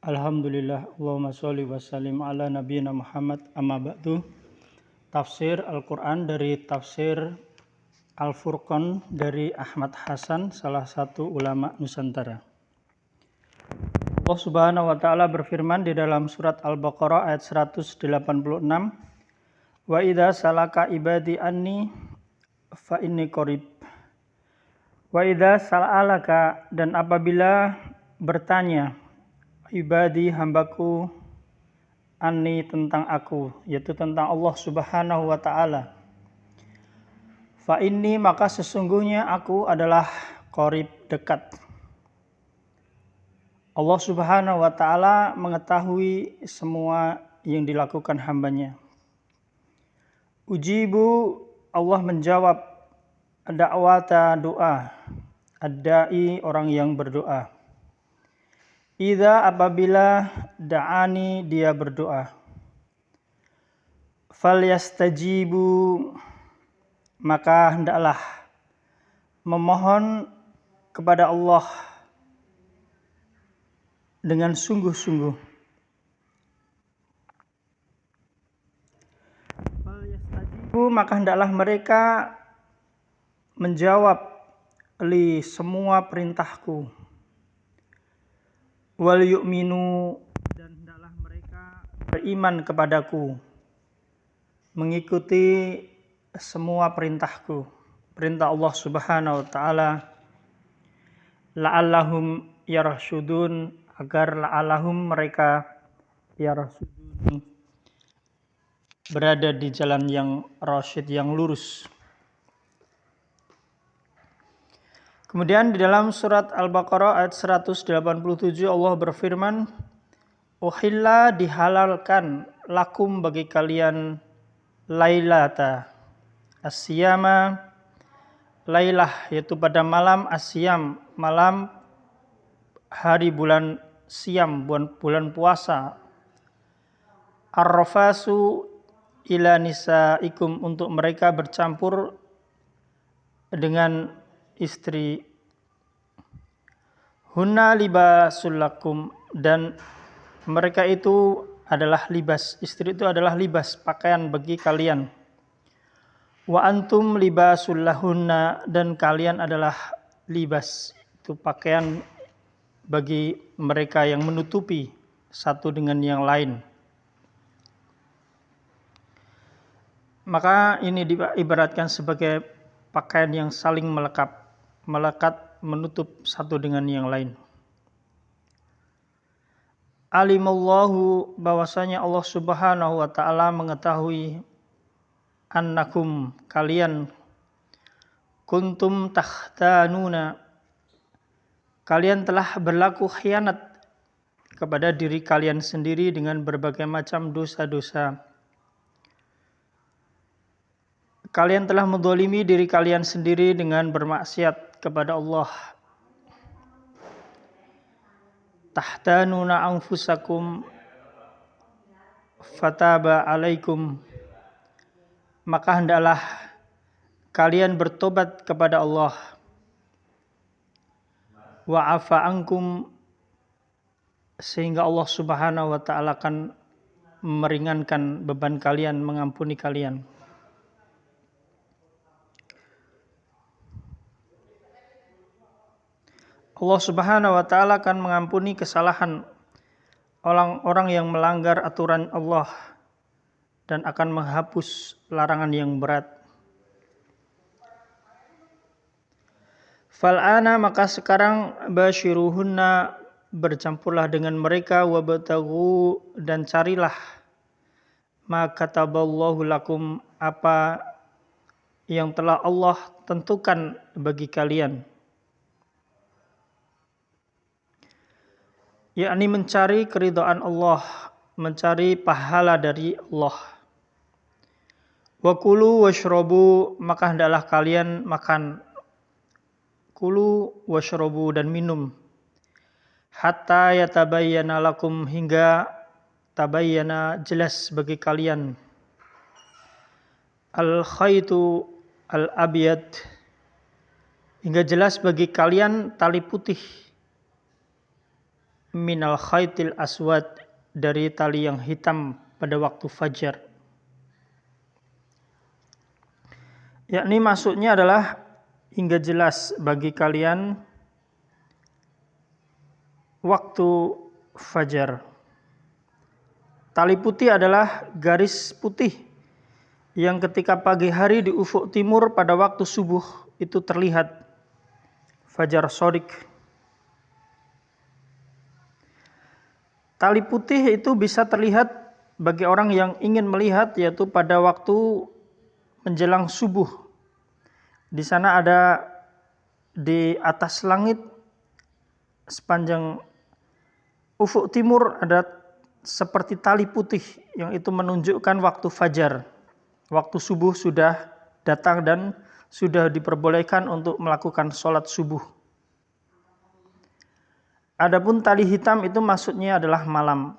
Alhamdulillah, Allahumma sholli wa sallim ala nabiyina Muhammad, amma ba'du. Tafsir Al-Quran dari tafsir Al-Furqan dari Ahmad Hasan, salah satu ulama Nusantara. Allah Subhanahu wa Ta'ala berfirman di dalam surat Al-Baqarah ayat 186, wa idza salaka ibadi anni fa inni qarib. Wa idza sa'alaka, dan apabila bertanya ibadi hambaku anni, tentang aku, yaitu tentang Allah Subhanahu wa Ta'ala, fa inni, maka sesungguhnya aku adalah qarib, dekat. Allah Subhanahu wa Ta'ala mengetahui semua yang dilakukan hambanya. Ujibu, Allah menjawab da'wata, doa, ad-da'i, orang yang berdoa. Idza, apabila da'ani, dia berdoa. Falyastajibu, maka hendaklah memohon kepada Allah dengan sungguh-sungguh. Falyastajibu, maka hendaklah mereka menjawab li, semua perintahku. Wal yu'minu, dan hendaklah mereka beriman kepadaku, mengikuti semua perintahku, perintah Allah Subhanahu wa Ta'ala. La'allahum yarsyudun, agar la'allahum, mereka yarsyudun, berada di jalan yang rasyid, yang lurus. Kemudian di dalam surat Al-Baqarah ayat 187 Allah berfirman, uhilla, dihalalkan, lakum, bagi kalian, lailata asyama, lailah, yaitu pada malam, asyam, malam hari bulan siam, bulan puasa, arrafasu ila nisaikum, untuk mereka bercampur dengan istri. Hunna libasul lakum, dan mereka itu adalah libas, istri itu adalah libas, pakaian bagi kalian. Wa antum libasul lahunna, dan kalian adalah libas, itu pakaian bagi mereka, yang menutupi satu dengan yang lain. Maka ini diibaratkan sebagai pakaian yang saling melekat, menutup satu dengan yang lain. Alimallahu, bahwasanya Allah Subhanahu wa Ta'ala mengetahui, annakum, kalian, kuntum takhtanuna, kalian telah berlaku khianat kepada diri kalian sendiri dengan berbagai macam dosa-dosa. Kalian telah menzalimi diri kalian sendiri dengan bermaksiat kepada Allah. Tahtanuna anfusakum fataba alaikum, maka hendaklah kalian bertobat kepada Allah. Wa afa ankum, sehingga Allah Subhanahu wa Ta'ala akan meringankan beban kalian, mengampuni kalian. Allah Subhanahu wa Ta'ala akan mengampuni kesalahan orang-orang yang melanggar aturan Allah dan akan menghapus larangan yang berat. Fal'ana, maka sekarang, basyiruhunna, bercampurlah dengan mereka, wabtaghu, dan carilah, ma kataballahu lakum, apa yang telah Allah tentukan bagi kalian. Yakni mencari keridhaan Allah, mencari pahala dari Allah. Wa kulu washrabu, maka hendaklah kalian makan. Kulu washrabu, dan minum. Hatta yatabayyana lakum, hingga tabayyana, jelas bagi kalian, al-khaitu al-abyad, hingga jelas bagi kalian tali putih, minal khaitil aswad, dari tali yang hitam pada waktu fajar. Yakni maksudnya adalah hingga jelas bagi kalian waktu fajar. Tali putih adalah garis putih yang ketika pagi hari di ufuk timur pada waktu subuh itu terlihat fajar shadiq. Tali putih itu bisa terlihat bagi orang yang ingin melihat, yaitu pada waktu menjelang subuh. Di sana ada di atas langit sepanjang ufuk timur ada seperti tali putih yang itu menunjukkan waktu fajar. Waktu subuh sudah datang dan sudah diperbolehkan untuk melakukan sholat subuh. Adapun tali hitam itu maksudnya adalah malam,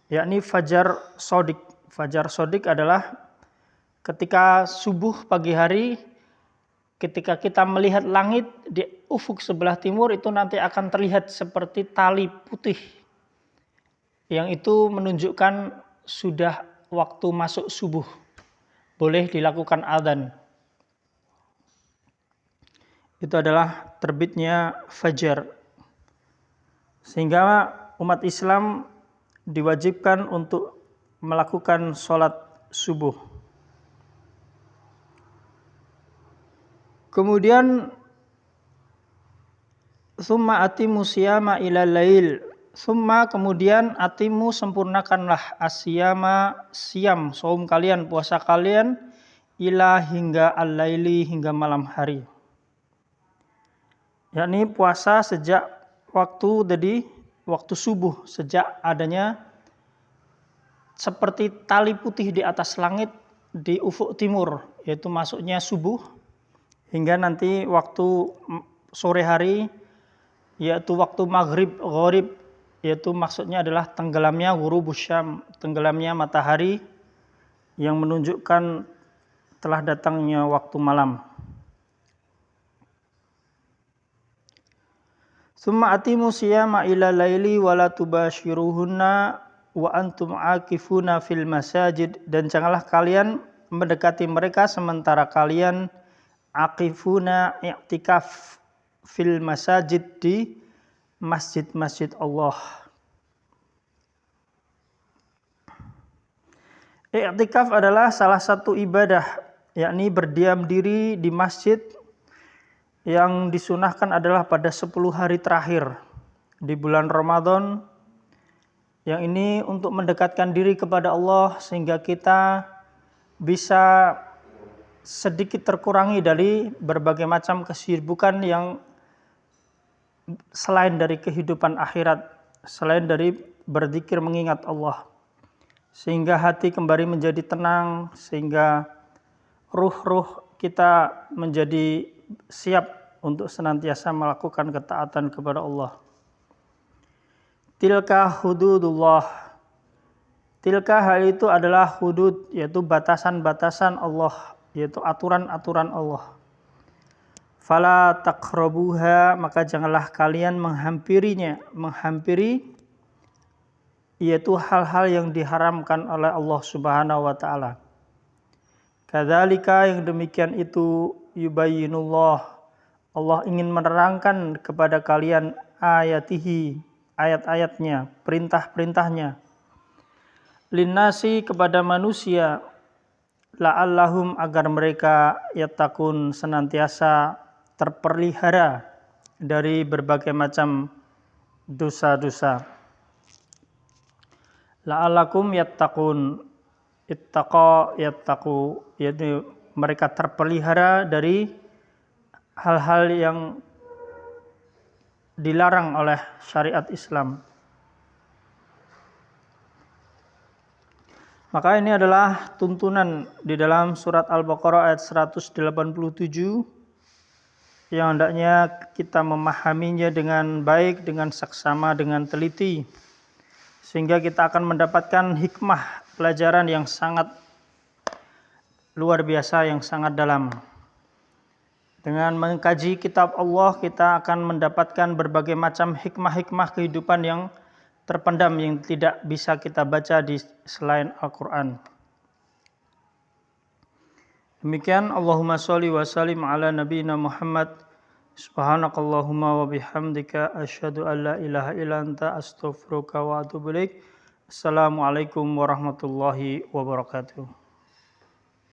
yakni fajar shadiq. Fajar shadiq adalah ketika subuh pagi hari, ketika kita melihat langit di ufuk sebelah timur itu nanti akan terlihat seperti tali putih, yang itu menunjukkan sudah waktu masuk subuh, boleh dilakukan adzan. Itu adalah terbitnya fajar. Sehingga umat Islam diwajibkan untuk melakukan sholat subuh. Kemudian summa atimu siyama ilal lail. Summa kemudian atimu sempurnakanlah asyama siam, saum kalian, puasa kalian, ila hingga al-laili, hingga malam hari. Yakni puasa sejak waktu subuh, sejak adanya seperti tali putih di atas langit di ufuk timur, yaitu masuknya subuh, hingga nanti waktu sore hari, yaitu waktu maghrib, gharib, yaitu maksudnya adalah tenggelamnya ghurubus syam, tenggelamnya matahari, yang menunjukkan telah datangnya waktu malam. Summa atimu siyama ila laili wa la tubashiruhunna wa antum akifuna fil masajid, dan janganlah kalian mendekati mereka sementara kalian akifuna, i'tikaf, fil masajid, di masjid-masjid Allah. I'tikaf adalah salah satu ibadah, yakni berdiam diri di masjid, yang disunahkan adalah pada 10 hari terakhir di bulan Ramadan, yang ini untuk mendekatkan diri kepada Allah sehingga kita bisa sedikit terkurangi dari berbagai macam kesibukan yang selain dari kehidupan akhirat, selain dari berzikir mengingat Allah, sehingga hati kembali menjadi tenang, sehingga ruh-ruh kita menjadi siap untuk senantiasa melakukan ketaatan kepada Allah. Tilka hududullah. Tilka, hal itu adalah hudud, yaitu batasan-batasan Allah, yaitu aturan-aturan Allah. Fala taqrabuha, maka janganlah kalian menghampirinya, menghampiri yaitu hal-hal yang diharamkan oleh Allah Subhanahu wa taala. Kadzalika, yang demikian itu, yubayyinullah, Allah ingin menerangkan kepada kalian ayatihi, ayat-ayatnya, perintah-perintahnya, linnasi, kepada manusia, la'allahum, agar mereka yattaqun, senantiasa terpelihara dari berbagai macam dosa-dosa. La'allakum yattaqun, ittaqa yattaqu, yaitu mereka terpelihara dari hal-hal yang dilarang oleh syariat Islam. Maka ini adalah tuntunan di dalam surat Al-Baqarah ayat 187 yang hendaknya kita memahaminya dengan baik, dengan saksama, dengan teliti, sehingga kita akan mendapatkan hikmah pelajaran yang sangat luar biasa, yang sangat dalam. Dengan mengkaji kitab Allah, kita akan mendapatkan berbagai macam hikmah-hikmah kehidupan yang terpendam yang tidak bisa kita baca di selain Al-Quran. Demikian, Allahumma sholli wa sallim ala nabiyina Muhammad. Subhanakallahumma wa bihamdika asyhadu an la ilaha illa anta astaghfiruka wa atubu ilaik. Assalamualaikum warahmatullahi wabarakatuh.